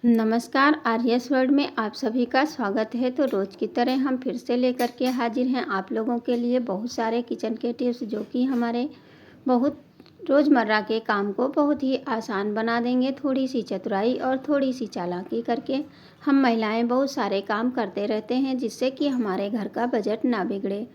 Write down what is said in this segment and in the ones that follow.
नमस्कार, आर्यस वर्ल्ड में आप सभी का स्वागत है। तो रोज़ की तरह हम फिर से लेकर के हाजिर हैं आप लोगों के लिए बहुत सारे किचन के टिप्स जो कि हमारे बहुत रोज़मर्रा के काम को बहुत ही आसान बना देंगे। थोड़ी सी चतुराई और थोड़ी सी चालाकी करके हम महिलाएं बहुत सारे काम करते रहते हैं जिससे कि हमारे घर का बजट ना बिगड़े।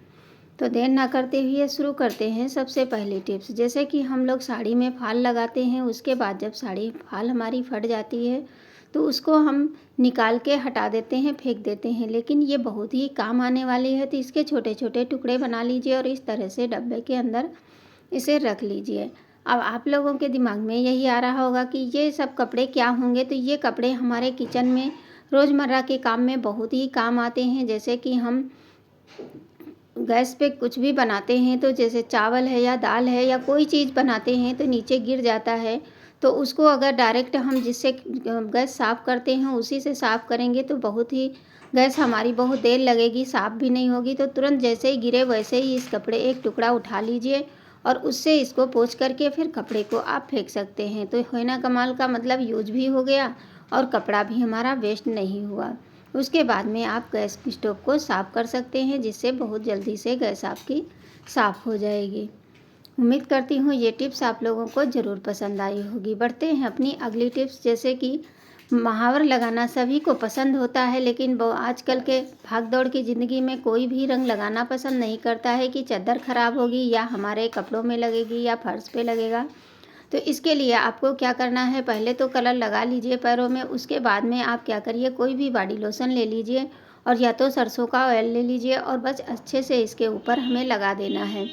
तो देर ना करते हुए शुरू करते हैं सबसे पहली टिप्स। जैसे कि हम लोग साड़ी में फाल लगाते हैं, उसके बाद जब साड़ी फाल हमारी फट जाती है तो उसको हम निकाल के हटा देते हैं, फेंक देते हैं, लेकिन ये बहुत ही काम आने वाली है। तो इसके छोटे छोटे टुकड़े बना लीजिए और इस तरह से डब्बे के अंदर इसे रख लीजिए। अब आप लोगों के दिमाग में यही आ रहा होगा कि ये सब कपड़े क्या होंगे। तो ये कपड़े हमारे किचन में रोज़मर्रा के काम में बहुत ही काम आते हैं। जैसे कि हम गैस पे कुछ भी बनाते हैं, तो जैसे चावल है या दाल है या कोई चीज़ बनाते हैं तो नीचे गिर जाता है, तो उसको अगर डायरेक्ट हम जिससे गैस साफ़ करते हैं उसी से साफ़ करेंगे तो बहुत ही गैस हमारी बहुत देर लगेगी, साफ़ भी नहीं होगी। तो तुरंत जैसे ही गिरे वैसे ही इस कपड़े एक टुकड़ा उठा लीजिए और उससे इसको पोंछ करके फिर कपड़े को आप फेंक सकते हैं। तो होना कमाल का, मतलब यूज भी हो गया और कपड़ा भी हमारा वेस्ट नहीं हुआ। उसके बाद में आप गैस स्टोव को साफ़ कर सकते हैं जिससे बहुत जल्दी से गैस आपकी साफ़ हो जाएगी। उम्मीद करती हूँ ये टिप्स आप लोगों को ज़रूर पसंद आई होगी। बढ़ते हैं अपनी अगली टिप्स। जैसे कि महावर लगाना सभी को पसंद होता है, लेकिन आजकल के भाग-दौड़ की ज़िंदगी में कोई भी रंग लगाना पसंद नहीं करता है कि चादर ख़राब होगी या हमारे कपड़ों में लगेगी या फर्श पे लगेगा। तो इसके लिए आपको क्या करना है, पहले तो कलर लगा लीजिए पैरों में। उसके बाद में आप क्या करिए, कोई भी बॉडी लोशन ले लीजिए और या तो सरसों का ऑयल ले लीजिए और बस अच्छे से इसके ऊपर हमें लगा देना है।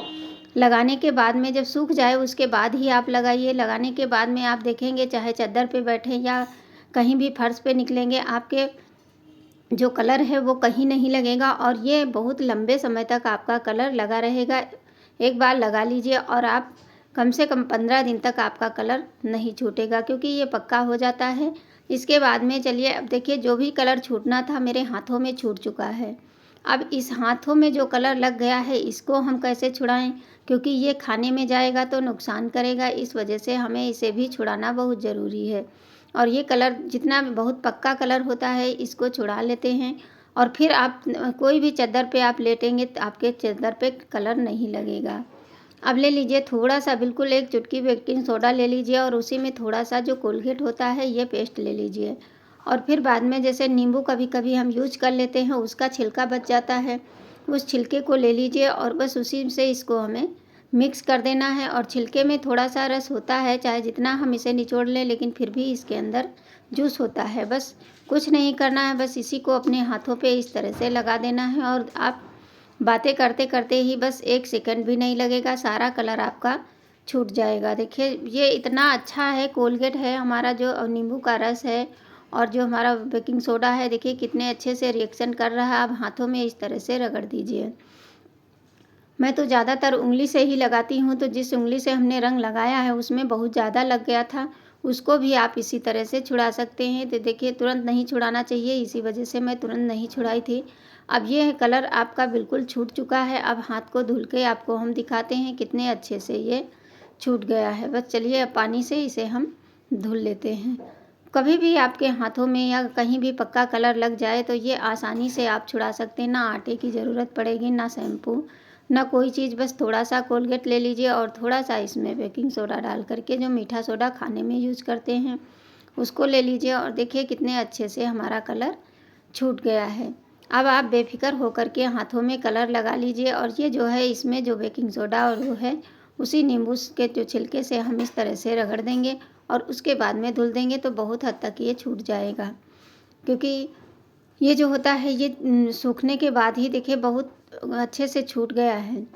लगाने के बाद में जब सूख जाए उसके बाद ही आप लगाइए। लगाने के बाद में आप देखेंगे चाहे चादर पे बैठें या कहीं भी फर्श पे निकलेंगे, आपके जो कलर है वो कहीं नहीं लगेगा और ये बहुत लंबे समय तक आपका कलर लगा रहेगा। एक बार लगा लीजिए और आप कम से कम 15 दिन तक आपका कलर नहीं छूटेगा, क्योंकि ये पक्का हो जाता है। इसके बाद में चलिए, अब देखिए जो भी कलर छूटना था मेरे हाथों में छूट चुका है। अब इस हाथों में जो कलर लग गया है इसको हम कैसे छुड़ाएं, क्योंकि ये खाने में जाएगा तो नुकसान करेगा। इस वजह से हमें इसे भी छुड़ाना बहुत ज़रूरी है। और ये कलर जितना बहुत पक्का कलर होता है इसको छुड़ा लेते हैं और फिर आप कोई भी चादर पे आप लेटेंगे तो आपके चादर पे कलर नहीं लगेगा। अब ले लीजिए थोड़ा सा, बिल्कुल एक चुटकी बेकिंग सोडा ले लीजिए और उसी में थोड़ा सा जो कोलगेट होता है ये पेस्ट ले लीजिए। और फिर बाद में जैसे नींबू कभी कभी हम यूज कर लेते हैं, उसका छिलका बच जाता है, उस छिलके को ले लीजिए और बस उसी से इसको हमें मिक्स कर देना है। और छिलके में थोड़ा सा रस होता है, चाहे जितना हम इसे निचोड़ लें लेकिन फिर भी इसके अंदर जूस होता है। बस कुछ नहीं करना है, बस इसी को अपने हाथों पे इस तरह से लगा देना है और आप बातें करते करते ही बस 1 सेकंड भी नहीं लगेगा, सारा कलर आपका छूट जाएगा। देखिए ये इतना अच्छा है, कोलगेट है हमारा जो नींबू का रस है और जो हमारा बेकिंग सोडा है, देखिए कितने अच्छे से रिएक्शन कर रहा है। आप हाथों में इस तरह से रगड़ दीजिए। मैं तो ज़्यादातर उंगली से ही लगाती हूँ, तो जिस उंगली से हमने रंग लगाया है उसमें बहुत ज़्यादा लग गया था, उसको भी आप इसी तरह से छुड़ा सकते हैं। तो देखिए तुरंत नहीं छुड़ाना चाहिए, इसी वजह से मैं तुरंत नहीं छुड़ाई थी। अब ये कलर आपका बिल्कुल छूट चुका है। अब हाथ को धुल के आपको हम दिखाते हैं कितने अच्छे से ये छूट गया है। बस चलिए अब पानी से इसे हम धुल लेते हैं। कभी भी आपके हाथों में या कहीं भी पक्का कलर लग जाए तो ये आसानी से आप छुड़ा सकते हैं। ना आटे की ज़रूरत पड़ेगी, ना शैम्पू, ना कोई चीज़। बस थोड़ा सा कोलगेट ले लीजिए और थोड़ा सा इसमें बेकिंग सोडा डाल करके, जो मीठा सोडा खाने में यूज करते हैं, उसको ले लीजिए और देखिए कितने अच्छे से हमारा कलर छूट गया है। अब आप बेफिक्र होकर के हाथों में कलर लगा लीजिए और ये जो है इसमें जो बेकिंग सोडा और वो है उसी नींबू के जो छिलके से हम इस तरह से रगड़ देंगे और उसके बाद में धुल देंगे तो बहुत हद तक ये छूट जाएगा। क्योंकि ये जो होता है ये सूखने के बाद ही देखिए बहुत अच्छे से छूट गया है।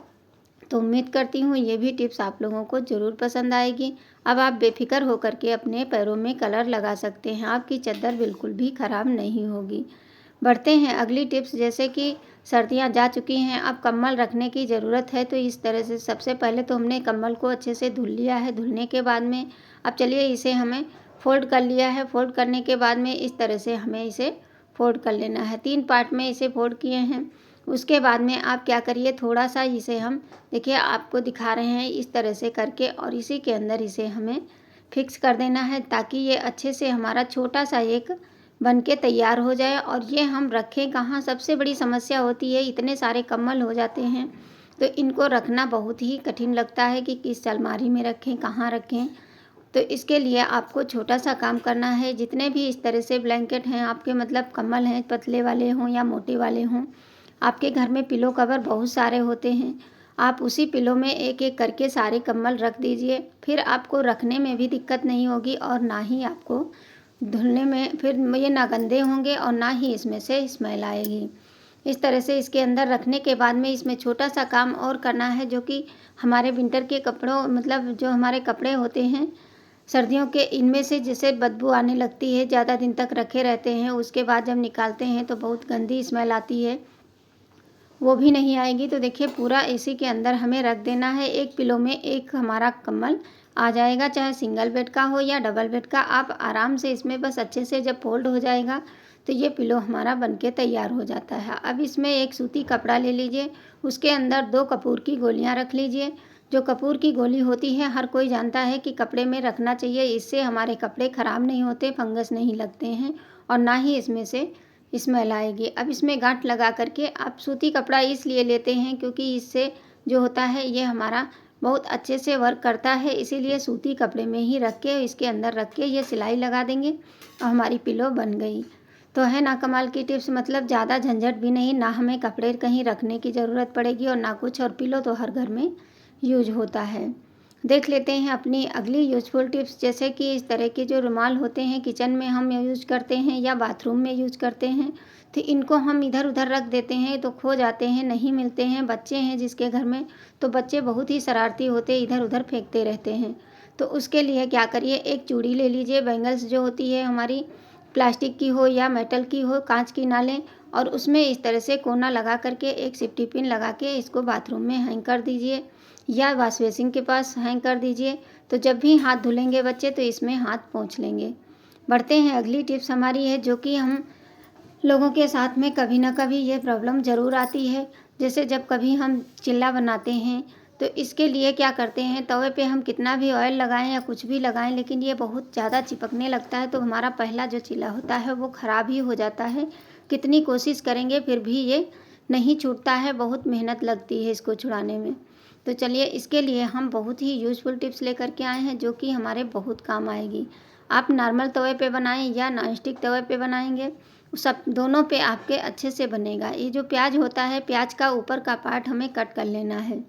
तो उम्मीद करती हूँ ये भी टिप्स आप लोगों को ज़रूर पसंद आएगी। अब आप बेफिक्र होकर के अपने पैरों में कलर लगा सकते हैं, आपकी चादर बिल्कुल भी ख़राब नहीं होगी। बढ़ते हैं अगली टिप्स। जैसे कि सर्दियाँ जा चुकी हैं, अब कम्बल रखने की ज़रूरत है। तो इस तरह से सबसे पहले तो हमने कम्बल को अच्छे से धुल लिया है। धुलने के बाद में अब चलिए इसे हमें फ़ोल्ड कर लिया है। फ़ोल्ड करने के बाद में इस तरह से हमें इसे फ़ोल्ड कर लेना है। 3 पार्ट में इसे फ़ोल्ड किए हैं। उसके बाद में आप क्या करिए, थोड़ा सा इसे हम देखिए आपको दिखा रहे हैं इस तरह से करके और इसी के अंदर इसे हमें फिक्स कर देना है ताकि ये अच्छे से हमारा छोटा सा एक बन के तैयार हो जाए। और ये हम रखें कहाँ, सबसे बड़ी समस्या होती है, इतने सारे कम्बल हो जाते हैं तो इनको रखना बहुत ही कठिन लगता है कि किस अलमारी में रखें, कहाँ रखें। तो इसके लिए आपको छोटा सा काम करना है। जितने भी इस तरह से ब्लैंकेट हैं आपके, मतलब कम्बल हैं, पतले वाले हों या मोटे वाले हों, आपके घर में पिलो कवर बहुत सारे होते हैं, आप उसी पिलो में एक एक करके सारे कम्बल रख दीजिए। फिर आपको रखने में भी दिक्कत नहीं होगी और ना ही आपको धुलने में फिर ये ना गंदे होंगे और ना ही इसमें से स्मेल आएगी। इस तरह से इसके अंदर रखने के बाद में इसमें छोटा सा काम और करना है, जो कि हमारे विंटर के कपड़ों, मतलब जो हमारे कपड़े होते हैं सर्दियों के, इनमें से जैसे बदबू आने लगती है, ज़्यादा दिन तक रखे रहते हैं, उसके बाद जब निकालते हैं तो बहुत गंदी स्मेल आती है, वो भी नहीं आएगी। तो देखिए पूरा इसी के अंदर हमें रख देना है। एक पिलो में एक हमारा कम्बल आ जाएगा, चाहे सिंगल बेड का हो या डबल बेड का। आप आराम से इसमें बस अच्छे से जब फोल्ड हो जाएगा तो ये पिलो हमारा बनके तैयार हो जाता है। अब इसमें एक सूती कपड़ा ले लीजिए, उसके अंदर 2 कपूर की गोलियां रख लीजिए। जो कपूर की गोली होती है हर कोई जानता है कि कपड़े में रखना चाहिए, इससे हमारे कपड़े ख़राब नहीं होते, फंगस नहीं लगते हैं और ना ही इसमें से स्मेल आएगी। अब इसमें गांठ लगा करके, आप सूती कपड़ा इसलिए लेते हैं क्योंकि इससे जो होता है ये हमारा बहुत अच्छे से वर्क करता है, इसीलिए सूती कपड़े में ही रख के, इसके अंदर रख के ये सिलाई लगा देंगे और हमारी पिलो बन गई। तो है ना कमाल की टिप्स, मतलब ज़्यादा झंझट भी नहीं, ना हमें कपड़े कहीं रखने की ज़रूरत पड़ेगी और ना कुछ, और पिलो तो हर घर में यूज होता है। देख लेते हैं अपनी अगली यूजफुल टिप्स, जैसे कि इस तरह के जो रुमाल होते हैं किचन में हम यूज करते हैं या बाथरूम में यूज करते हैं, तो इनको हम इधर उधर रख देते हैं तो खो जाते हैं, नहीं मिलते हैं। बच्चे हैं जिसके घर में, तो बच्चे बहुत ही शरारती होते, इधर उधर फेंकते रहते हैं। तो उसके लिए क्या करिए, एक चूड़ी ले लीजिए, बैंगल्स जो होती है हमारी, प्लास्टिक की हो या मेटल की हो, कांच की ना लें, और उसमें इस तरह से कोना लगा करके एक सेफ्टी पिन लगा के इसको बाथरूम में हैंग कर दीजिए या वॉश बेसिन के पास हैंग कर दीजिए। तो जब भी हाथ धुलेंगे बच्चे तो इसमें हाथ पोंछ लेंगे। बढ़ते हैं, अगली टिप्स हमारी है, जो कि हम लोगों के साथ में कभी ना कभी ये प्रॉब्लम ज़रूर आती है। जैसे जब कभी हम चिल्ला बनाते हैं तो इसके लिए क्या करते हैं, तवे पे हम कितना भी ऑयल लगाएं या कुछ भी लगाएं, लेकिन ये बहुत ज़्यादा चिपकने लगता है, तो हमारा पहला जो चिल्ला होता है वो ख़राब ही हो जाता है। कितनी कोशिश करेंगे फिर भी ये नहीं छूटता है, बहुत मेहनत लगती है इसको छुड़ाने में। तो चलिए, इसके लिए हम बहुत ही यूज़फुल टिप्स लेकर के आए हैं, जो कि हमारे बहुत काम आएगी। आप नॉर्मल तवे पे बनाएं या नॉन स्टिक तवे पे बनाएंगे, सब दोनों पे आपके अच्छे से बनेगा। ये जो प्याज होता है, प्याज का ऊपर का पार्ट हमें कट कर लेना है।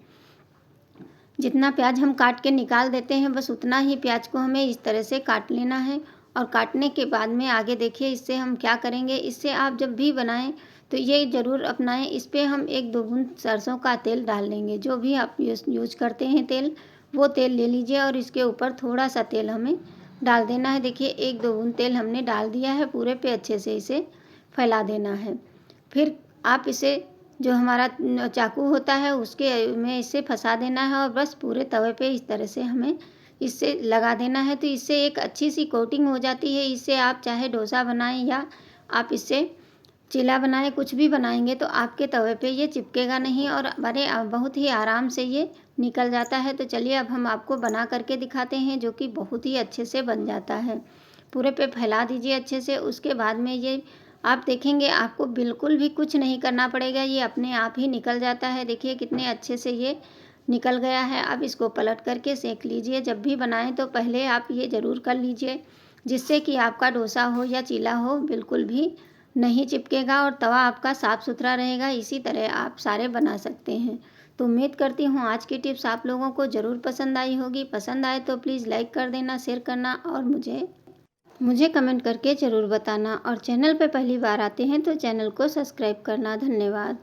जितना प्याज हम काट के निकाल देते हैं, बस उतना ही प्याज को हमें इस तरह से काट लेना है। और काटने के बाद में आगे देखिए, इससे हम क्या करेंगे, इससे आप जब भी बनाएं तो ये ज़रूर अपनाएं। इस पर हम 1-2 बूंद सरसों का तेल डाल लेंगे। जो भी आप यूज करते हैं तेल, वो तेल ले लीजिए और इसके ऊपर थोड़ा सा तेल हमें डाल देना है। देखिए 1-2 बूंद तेल हमने डाल दिया है, पूरे पे अच्छे से इसे फैला देना है। फिर आप इसे, जो हमारा चाकू होता है उसके में इसे फंसा देना है और बस पूरे तवे पे इस तरह से हमें इससे लगा देना है। तो इससे एक अच्छी सी कोटिंग हो जाती है। इससे आप चाहे डोसा बनाएं या आप इससे चिल्ला बनाएं, कुछ भी बनाएंगे तो आपके तवे पे ये चिपकेगा नहीं और बड़े बहुत ही आराम से ये निकल जाता है। तो चलिए अब हम आपको बना करके दिखाते हैं, जो कि बहुत ही अच्छे से बन जाता है। पूरे पे फैला दीजिए अच्छे से। उसके बाद में ये आप देखेंगे, आपको बिल्कुल भी कुछ नहीं करना पड़ेगा, ये अपने आप ही निकल जाता है। देखिए कितने अच्छे से ये निकल गया है। अब इसको पलट करके सेक लीजिए। जब भी बनाएं तो पहले आप ये ज़रूर कर लीजिए, जिससे कि आपका डोसा हो या चीला हो बिल्कुल भी नहीं चिपकेगा और तवा आपका साफ़ सुथरा रहेगा। इसी तरह आप सारे बना सकते हैं। तो उम्मीद करती हूँ आज की टिप्स आप लोगों को ज़रूर पसंद आई होगी। पसंद आए तो प्लीज़ लाइक कर देना, शेयर करना और मुझे कमेंट करके ज़रूर बताना। और चैनल पे पहली बार आते हैं तो चैनल को सब्सक्राइब करना। धन्यवाद।